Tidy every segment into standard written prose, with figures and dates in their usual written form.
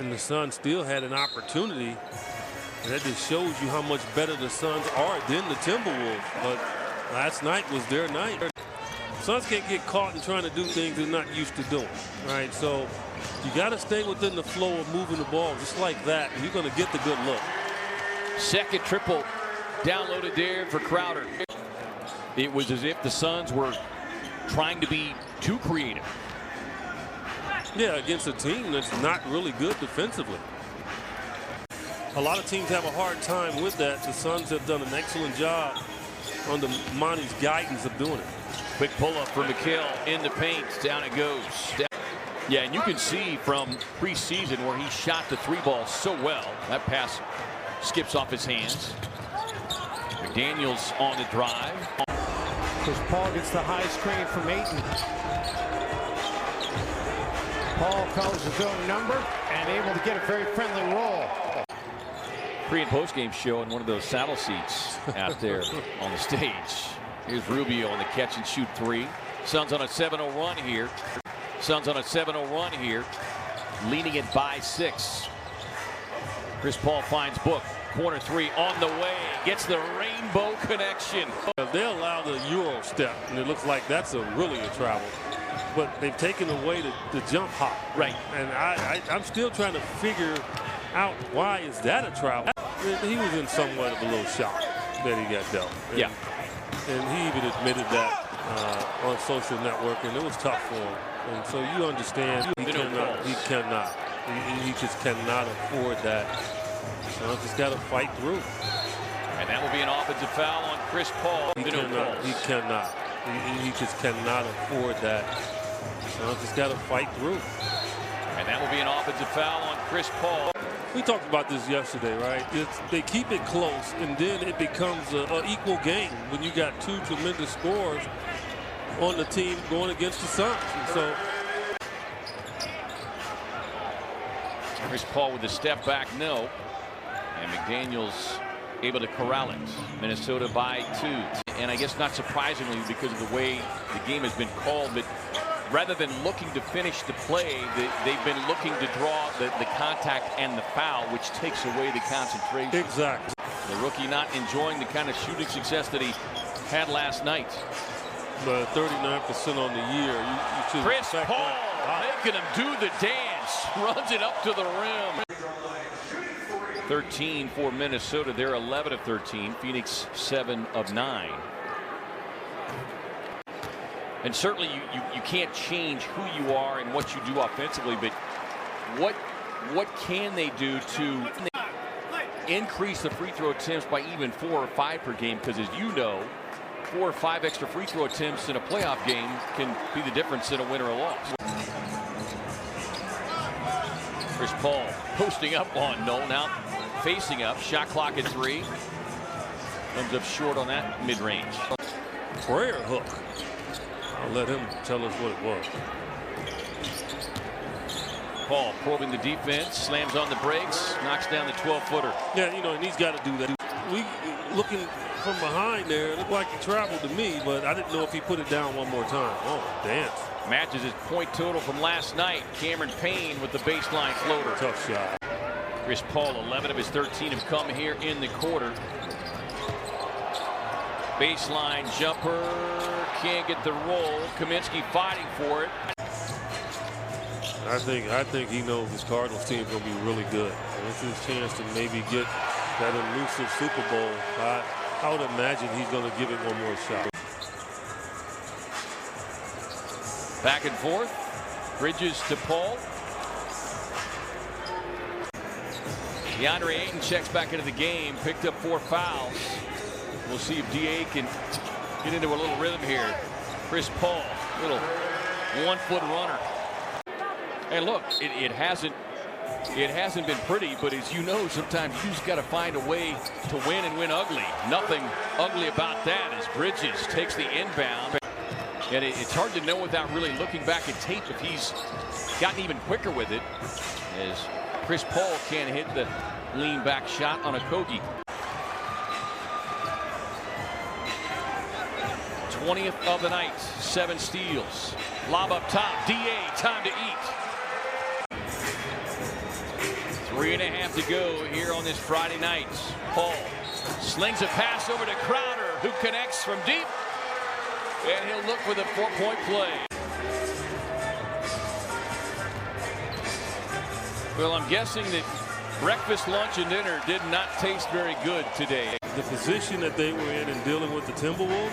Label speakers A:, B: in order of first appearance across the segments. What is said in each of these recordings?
A: and the Suns still had an opportunity. And that just shows you how much better the Suns are than the Timberwolves. But last night was their night. Suns can't get caught in trying to do things they're not used to doing. Right? So you got to stay within the flow of moving the ball just like that, and you're going to get the good look.
B: Second triple downloaded there for Crowder. It was as if the Suns were trying to be too creative.
A: Yeah, against a team that's not really good defensively. A lot of teams have a hard time with that. The Suns have done an excellent job under Monty's guidance of doing it.
B: Quick pull-up for McHale in the paint. Down it goes. Yeah, and you can see from preseason where he shot the three ball so well. That pass skips off his hands. McDaniels on the drive.
C: Chris Paul gets the high screen from Ayton. Paul calls his own number and able to get a very friendly roll.
B: Pre- and post-game show in one of those saddle seats out there on the stage. Here's Rubio on the catch and shoot three. Suns on a 7-0 run here. Suns on a 7-0 run here. Leading it by 6. Chris Paul finds Book. Corner three on the way. Gets the rainbow connection.
A: They allow the Euro step, and it looks like that's really a travel. But they've taken away the jump hop.
B: Right.
A: And I'm still trying to figure out why is that a travel. He was in somewhat of a little shock that he got dealt.
B: Yeah.
A: And he even admitted that on social network, and it was tough for him. And so you understand he just cannot afford that. So just got to fight through.
B: And that will be an offensive foul on Chris Paul.
A: He cannot. He just cannot afford that. So just got to fight through.
B: And that will be an offensive foul on Chris Paul.
A: We talked about this yesterday, right? They keep it close, and then it becomes an equal game when you got two tremendous scorers on the team going against the Suns. And so
B: Chris Paul with the step back, no. And McDaniels able to corral it. Minnesota by 2. And I guess not surprisingly because of the way the game has been called, but rather than looking to finish the play, they've been looking to draw the contact and the foul, which takes away the concentration.
A: Exactly.
B: The rookie not enjoying the kind of shooting success that he had last night.
A: But 39% on the year. You should
B: Chris Paul
A: that.
B: making him do the dance. Runs it up to the rim. 13 for Minnesota. They're 11 of 13. Phoenix 7 of 9. And certainly you can't change who you are and what you do offensively, but what can they do to increase the free throw attempts by even 4 or 5 per game? Because as you know, 4 or 5 extra free throw attempts in a playoff game can be the difference in a win or a loss. Chris Paul posting up on Noel, now facing up. Shot clock at 3. Comes up short on that mid-range.
A: Prayer hook. I'll let him tell us what it was.
B: Paul probing the defense, slams on the brakes, knocks down the 12-footer.
A: Yeah, you know, and he's got to do that. We looking from behind there, it looked like he traveled to me, but I didn't know if he put it down one more time. Oh, dance.
B: Matches his point total from last night. Cameron Payne with the baseline floater.
A: Tough shot.
B: Chris Paul, 11 of his 13 have come here in the quarter. Baseline jumper, can't get the roll. Kaminsky fighting for it.
A: I think he knows this Cardinals team is going to be really good. And this is his chance to maybe get that elusive Super Bowl. I would imagine he's going to give it one more shot.
B: Back and forth. Bridges to Paul. DeAndre Ayton checks back into the game. Picked up 4 fouls. We'll see if DA can get into a little rhythm here. Chris Paul, little 1-foot runner. And look, it hasn't been pretty, but as you know, sometimes you just got to find a way to win and win ugly. Nothing ugly about that as Bridges takes the inbound. And it's hard to know without really looking back at tape if he's gotten even quicker with it, as Chris Paul can't hit the lean back shot on a Kogi. 20th of the night, 7 steals. Lob up top, DA, time to eat. 3.5 to go here on this Friday night. Paul slings a pass over to Crowder, who connects from deep. And he'll look for the 4-point play. Well, I'm guessing that breakfast, lunch, and dinner did not taste very good today.
A: The position that they were in dealing with the Timberwolves,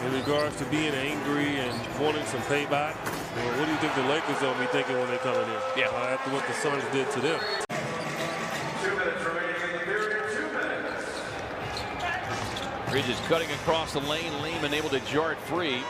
A: in regards to being angry and wanting some payback, well, what do you think the Lakers will be thinking when they come in here?
B: Yeah.
A: After what the Suns did to them.
D: 2 minutes remaining in the period. 2 minutes.
B: Bridges cutting across the lane. Lehman able to jar it free.